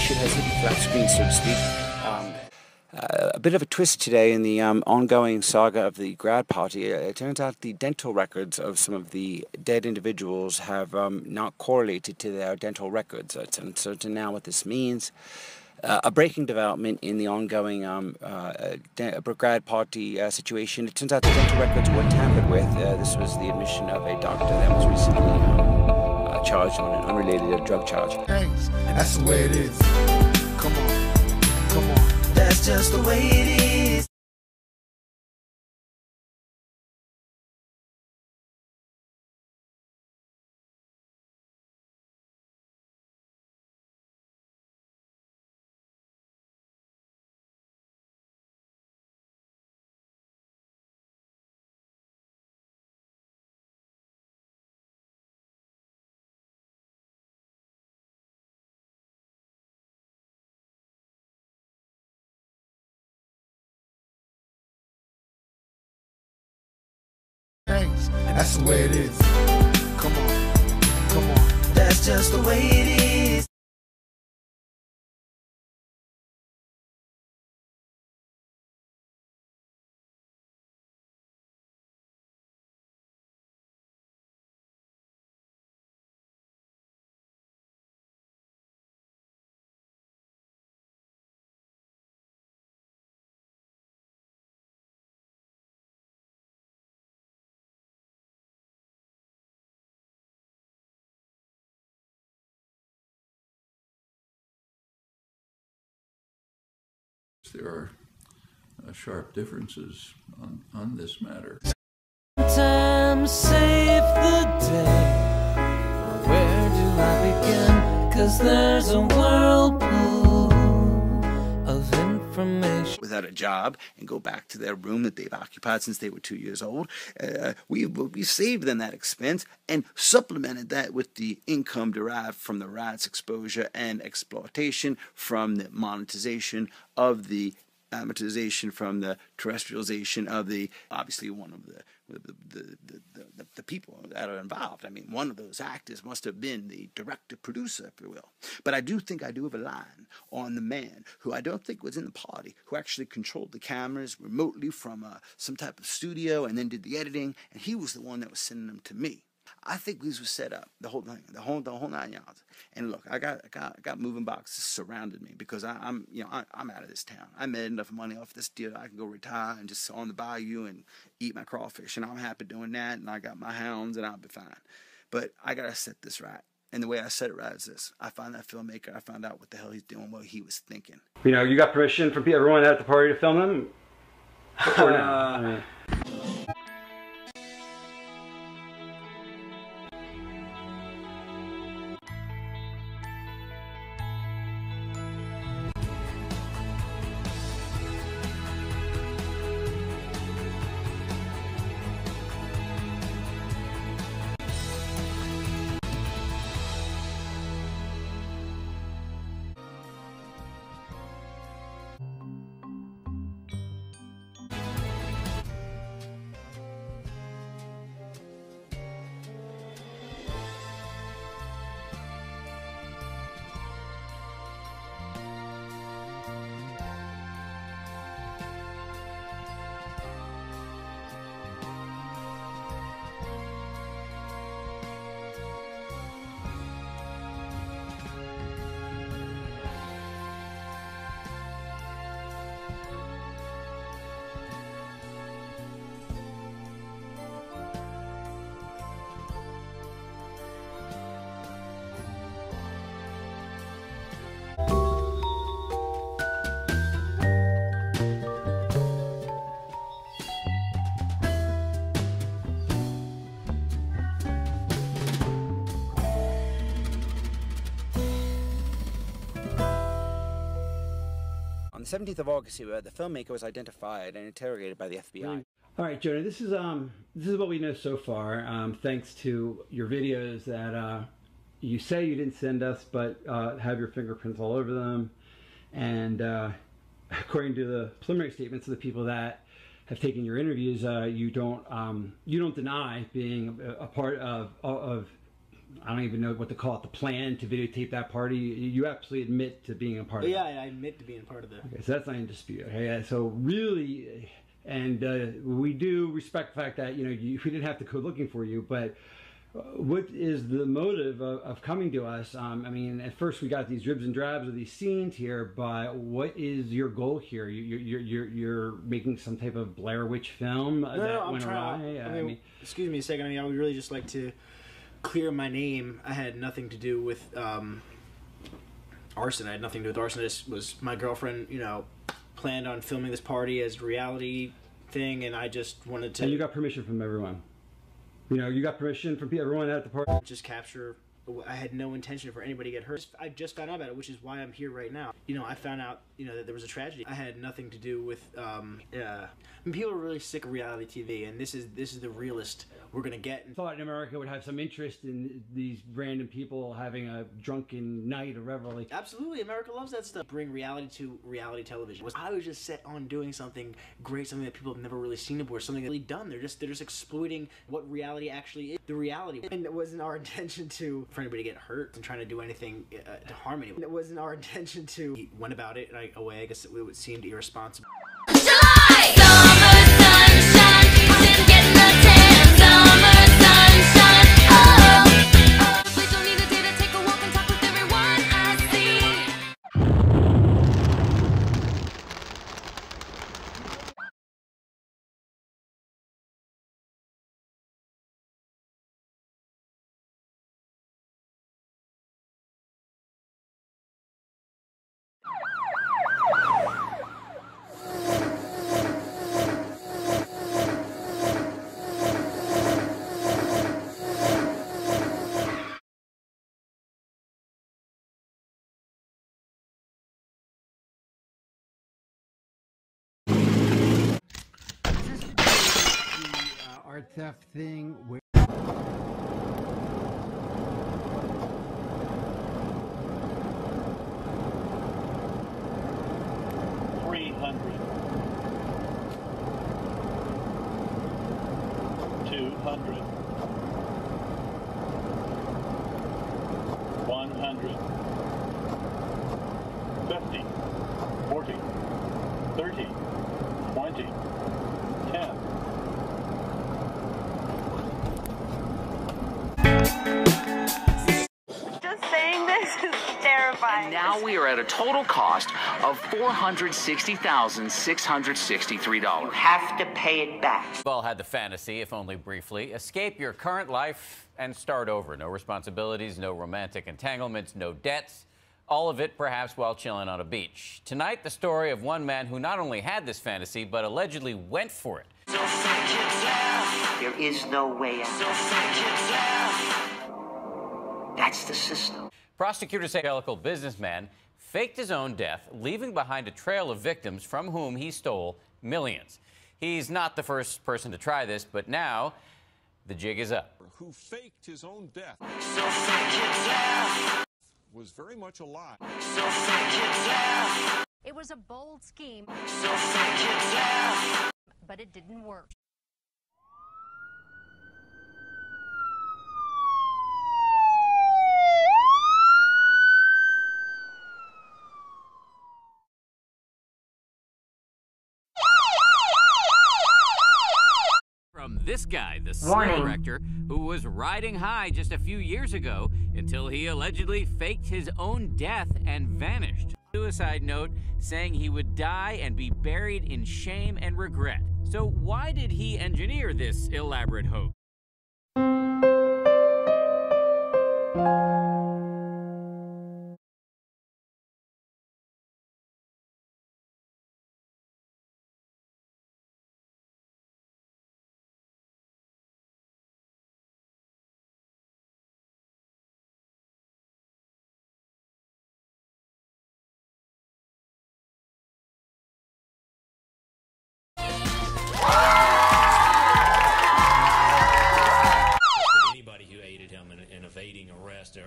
shit has hit the flat screen, so to speak. A bit of a twist today in the ongoing saga of the grad party. It turns out the dental records of some of the dead individuals have not correlated to their dental records. It's uncertain now what this means. A breaking development in the ongoing grad party situation. It turns out the dental records were tampered with. This was the admission of a doctor that was recently charged on an unrelated drug charge. Thanks. That's the way it is. Come on. Come on. That's just the way it is. Thanks. That's the way it is. Come on. Come on. That's just the way it is. There are sharp differences on this matter. Time save the day. Where do I begin? 'Cause there's a whirlpool of information. Without a job and go back to their room that they've occupied since they were 2 years old. We saved them that expense and supplemented that with the income derived from the riots exposure and exploitation, from the monetization of the amortization, from the terrestrialization of the, obviously one of the people that are involved. I mean, one of those actors must have been the director producer, if you will. But I do think I do have a line on the man who I don't think was in the party, who actually controlled the cameras remotely from some type of studio and then did the editing, and he was the one that was sending them to me. I think these were set up, the whole thing, the whole 9 yards. And look, I got moving boxes surrounded me because I'm out of this town. I made enough money off this deal. I can go retire and just sit on the bayou and eat my crawfish, and I'm happy doing that. And I got my hounds, and I'll be fine. But I gotta set this right. And the way I set it right is this: I find that filmmaker. I found out what the hell he's doing, what he was thinking. You know, you got permission from everyone at the party to film them? Or no? On the 17th of August, the filmmaker was identified and interrogated by the FBI. All right, Jonah, this is what we know so far, thanks to your videos that you say you didn't send us, but have your fingerprints all over them. And according to the preliminary statements of the people that have taken your interviews, you don't deny being a part of I don't even know what to call it, the plan to videotape that party. You absolutely admit to being a part of it. Yeah, I admit to being part of it. Okay, so that's not in dispute. Okay, so really, and we do respect the fact that, you know, we didn't have to go looking for you, but what is the motive of coming to us? I mean, at first we got these dribs and drabs of these scenes here, but what is your goal here? You're making some type of Blair Witch film that went awry? I mean, excuse me a second. I mean, I would really just like to clear my name. I had nothing to do with arson. I had nothing to do with arson. This was my girlfriend, you know, planned on filming this party as a reality thing, and I just wanted to... And you got permission from everyone? You know, you got permission from everyone at the party? Just capture... I had no intention for anybody to get hurt. I just found out about it, which is why I'm here right now. You know, I found out, you know, that there was a tragedy. I had nothing to do with, I mean, people are really sick of reality TV, and this is the realest we're gonna get. I thought America would have some interest in these random people having a drunken night or revelry. Absolutely, America loves that stuff. Bring reality to reality television. I was just set on doing something great, something that people have never really seen before, something really done. They're just exploiting what reality actually is, the reality. And it wasn't our intention for anybody to get hurt and trying to do anything to harm anyone. It wasn't our intention to. He went about it away. I guess it would seem irresponsible. July! Summer sunshine keeps him getting a tan. Summer sunshine, oh. Please don't need a day to take a walk and talk with everyone I see. Art theft thing where... And now we are at a total cost of $460,663. You have to pay it back. We've all had the fantasy, if only briefly, escape your current life and start over. No responsibilities, no romantic entanglements, no debts. All of it, perhaps, while chilling on a beach. Tonight, the story of one man who not only had this fantasy, but allegedly went for it. There is no way out. That's the system. Prosecutors say the evangelical businessman faked his own death, leaving behind a trail of victims from whom he stole millions. He's not the first person to try this, but now the jig is up. Who faked his own death was very much a lie. It was a bold scheme, but it didn't work. From this guy, the serial director, who was riding high just a few years ago until he allegedly faked his own death and vanished. Suicide note saying he would die and be buried in shame and regret. So why did he engineer this elaborate hoax?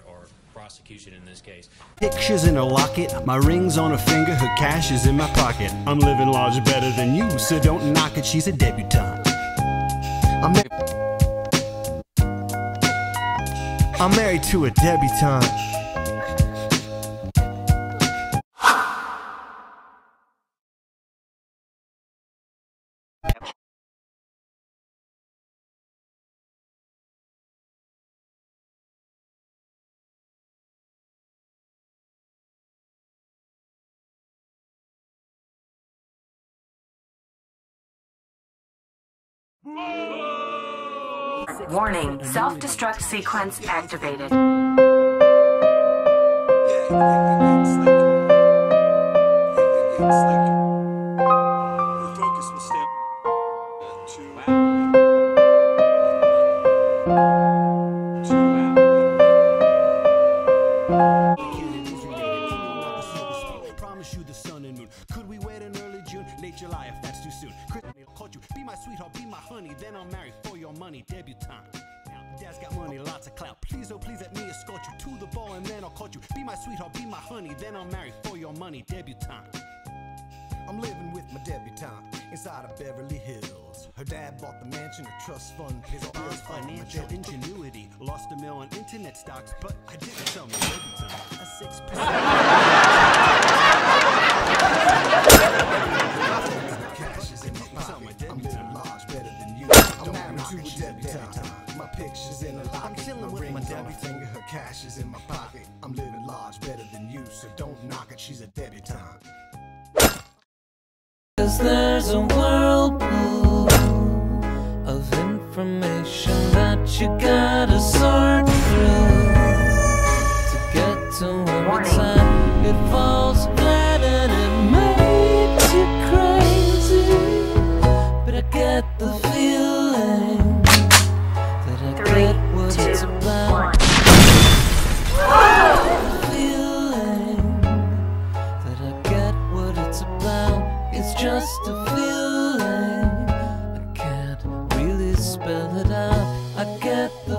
or prosecution in this case. Pictures in a locket, my ring's on her finger, her cash is in my pocket. I'm living large better than you, so don't knock it, she's a I'm married to a debutante. Warning, self-destruct sequence activated. Promise you the sun and moon. Could we wait in early June, late July if that's too soon? Caught you, be my sweetheart, be my honey, then I'll marry for your money, debutante. Now, dad's got money, lots of clout. Please, oh please let me escort you to the ball and then I'll call you. Be my sweetheart, be my honey, then I'll marry for your money, debutante. I'm living with my debutante inside of Beverly Hills. Her dad bought the mansion, her trust fund pays all bills. Financial ingenuity, lost $1 million on internet stocks, but I didn't tell my debutante. A 6%. I'm living large, better than you. I'm married to a debutante. My picture's in a locket. I'm chilling with my debutante. Her cash is in my pocket. I'm living large, better than you, so don't knock it. She's a debutante. 'Cause there's a whirlpool of information that you gotta sort through to get to where it's at. It falls flat and it makes you crazy, but I get the feeling that I get what it's about. The feeling that I get what it's about. It's just a feeling, I can't really spell it out. I get the